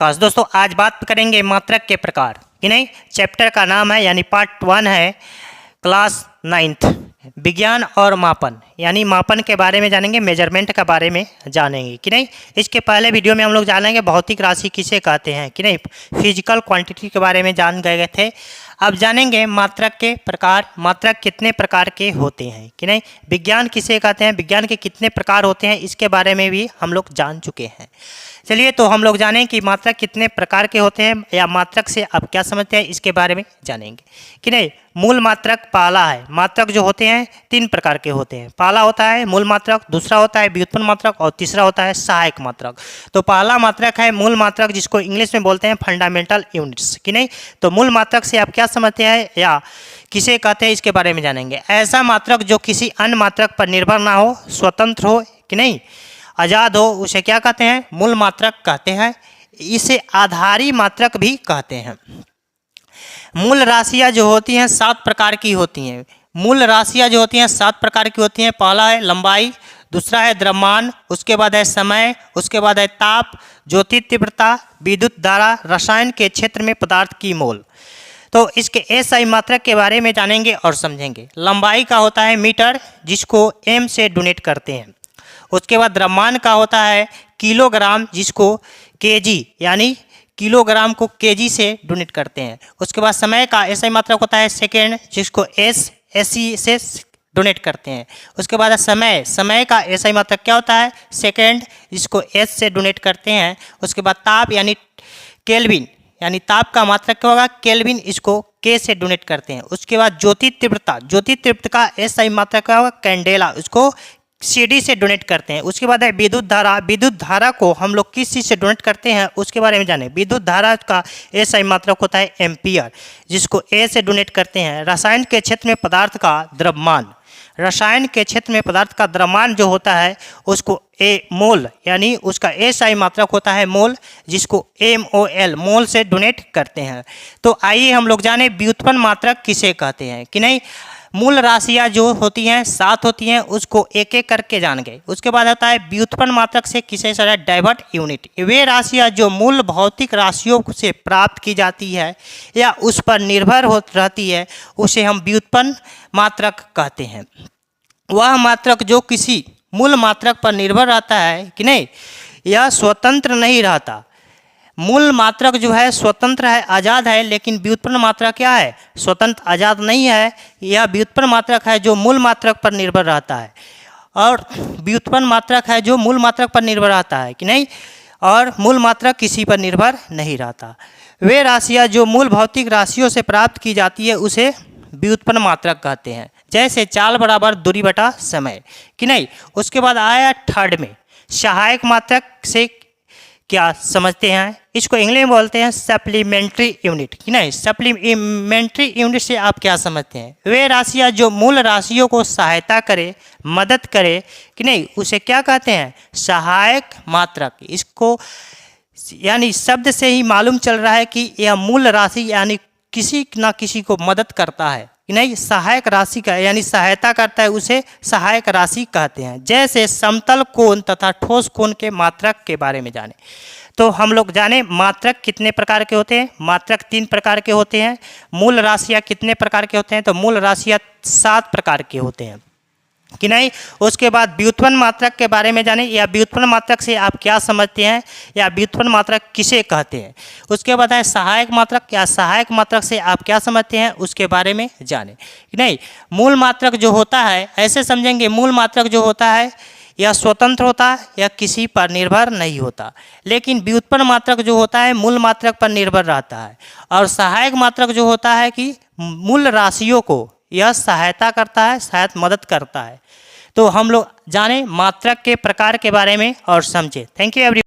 दोस्तों आज बात करेंगे मात्रक के प्रकार कि नहीं। चैप्टर का नाम है यानी पार्ट 1 है क्लास 9th विज्ञान और मापन, यानी मापन के बारे में जानेंगे, मेजरमेंट के बारे में जानेंगे कि नहीं। इसके पहले वीडियो में हम लोग जानेंगे भौतिक राशि किसे कहते हैं कि नहीं, फिजिकल क्वांटिटी के बारे में जान गए थे। अब जानेंगे मात्रक के प्रकार, मात्रक कितने प्रकार के होते हैं कि नहीं। विज्ञान किसे कहते हैं, विज्ञान के कितने प्रकार होते हैं, इसके बारे में भी हम लोग जान चुके हैं। चलिए तो हम लोग जानें कि मात्रक कितने प्रकार के होते हैं या मात्रक से आप क्या समझते हैं, इसके बारे में जानेंगे कि नहीं। मूल मात्रक पहला है। मात्रक जो होते हैं 3 प्रकार के होते हैं। पहला होता है मूल मात्रक, दूसरा होता है व्युत्पन्न मात्रक और तीसरा होता है सहायक मात्रक। तो पहला मात्रक है मूल मात्रक, जिसको इंग्लिश में बोलते हैं फंडामेंटल यूनिट्स कि नहीं। तो मूल मात्रक से आप क्या समझते हैं या किसे कहते हैं, इसके बारे में जानेंगे। ऐसा मात्रक जो किसी अन्य मात्रक पर निर्भर ना हो, स्वतंत्र हो कि नहीं, आज़ाद हो, उसे क्या कहते हैं, मूल मात्रक कहते हैं। इसे आधारी मात्रक भी कहते हैं। मूल राशियाँ जो होती हैं 7 प्रकार की होती हैं। मूल राशियाँ जो होती हैं 7 प्रकार की होती हैं। पहला है लंबाई, दूसरा है द्रव्यमान, उसके बाद है समय, उसके बाद है ताप, ज्योति तीव्रता, विद्युत धारा, रसायन के क्षेत्र में पदार्थ की मोल। तो इसके एसआई मात्रक के बारे में जानेंगे और समझेंगे। लंबाई का होता है मीटर, जिसको एम से डोनेट करते हैं। उसके बाद द्रव्यमान का होता है किलोग्राम, जिसको केजी यानी किलोग्राम को केजी से डोनेट करते हैं। उसके बाद समय का एसआई मात्रक होता है सेकेंड, जिसको एसई से डोनेट करते हैं। उसके बाद समय का एसआई मात्रक क्या होता है, सेकेंड, जिसको एस से डोनेट करते हैं। उसके बाद ताप यानी केल्विन, यानी ताप का मात्रक क्या होगा, केल्विन, इसको के से डोनेट करते हैं। उसके बाद ज्योति तीव्रता का एसआई मात्रक क्या होगा, कैंडेला, उसको सीडी से डोनेट करते हैं। उसके बाद है विद्युत धारा को हम लोग किस चीज़ से डोनेट करते हैं, उसके बारे में जाने। विद्युत धारा का एसआई मात्रक होता है एम्पियर, जिसको ए से डोनेट करते हैं। रसायन के क्षेत्र में पदार्थ का द्रव्यमान, रसायन के क्षेत्र में पदार्थ का द्रव्यमान जो होता है उसको मोल, यानी उसका एसआई मात्रक होता है मोल, जिसको MOL, मोल से डोनेट करते हैं। तो आइए हम लोग जाने व्युत्पन्न मात्रक किसे कहते हैं कि नहीं। मूल राशियाँ जो होती हैं 7 होती हैं, उसको एक एक करके जान गए। उसके बाद आता है व्युत्पन्न मात्रक से किसे सर, डाइवर्ट यूनिट। वे राशियाँ जो मूल भौतिक राशियों से प्राप्त की जाती है या उस पर निर्भर हो रहती है, उसे हम व्युत्पन्न मात्रक कहते हैं। वह मात्रक जो किसी मूल मात्रक पर निर्भर रहता है कि नहीं, यह स्वतंत्र नहीं रहता। मूल मात्रक जो है स्वतंत्र है, आज़ाद है, लेकिन व्युत्पन्न मात्रक क्या है, स्वतंत्र आज़ाद नहीं है। यह व्युत्पन्न मात्रक है जो मूल मात्रक पर निर्भर रहता है, और व्युत्पन्न मात्रक है जो मूल मात्रक पर निर्भर रहता है कि नहीं, और मूल मात्रक किसी पर निर्भर नहीं रहता। वे राशियाँ जो मूल भौतिक राशियों से प्राप्त की जाती है उसे व्युत्पन्न मात्रक कहते हैं। जैसे चाल बराबर दूरी बटा समय कि नहीं। उसके बाद आया थर्ड में सहायक मात्रक से क्या समझते हैं, इसको इंग्लिश में बोलते हैं सप्लीमेंट्री यूनिट कि नहीं। सप्लीमेंट्री यूनिट से आप क्या समझते हैं, वे राशियाँ जो मूल राशियों को सहायता करे, मदद करे कि नहीं, उसे क्या कहते हैं, सहायक मात्रक। इसको यानी शब्द से ही मालूम चल रहा है कि यह मूल राशि यानी किसी न किसी को मदद करता है कि नहीं, सहायक राशि का यानी सहायता करता है, उसे सहायक राशि कहते हैं। जैसे समतल कोण तथा ठोस कोण के मात्रक के बारे में जाने। तो हम लोग जाने मात्रक कितने प्रकार के होते हैं। मात्रक 3 प्रकार के होते हैं। मूल राशियाँ कितने प्रकार के होते हैं, तो मूल राशियाँ 7 प्रकार के होते हैं कि नहीं। उसके बाद व्युत्पन्न मात्रक के बारे में जाने, या व्युत्पन्न मात्रक से आप क्या समझते हैं या व्युत्पन्न मात्रक किसे कहते हैं। उसके बाद है सहायक मात्रक, या सहायक मात्रक से आप क्या समझते हैं, उसके बारे में जाने कि नहीं। मूल मात्रक जो होता है, ऐसे समझेंगे, मूल मात्रक जो होता है यह स्वतंत्र होता है या किसी पर निर्भर नहीं होता, लेकिन व्युत्पन्न मात्रक जो होता है मूल मात्रक पर निर्भर रहता है। और सहायक मात्रक जो होता है कि मूल राशियों को यह सहायता करता है, शायद मदद करता है। तो हम लोग जाने मात्रक के प्रकार के बारे में और समझे। Thank you every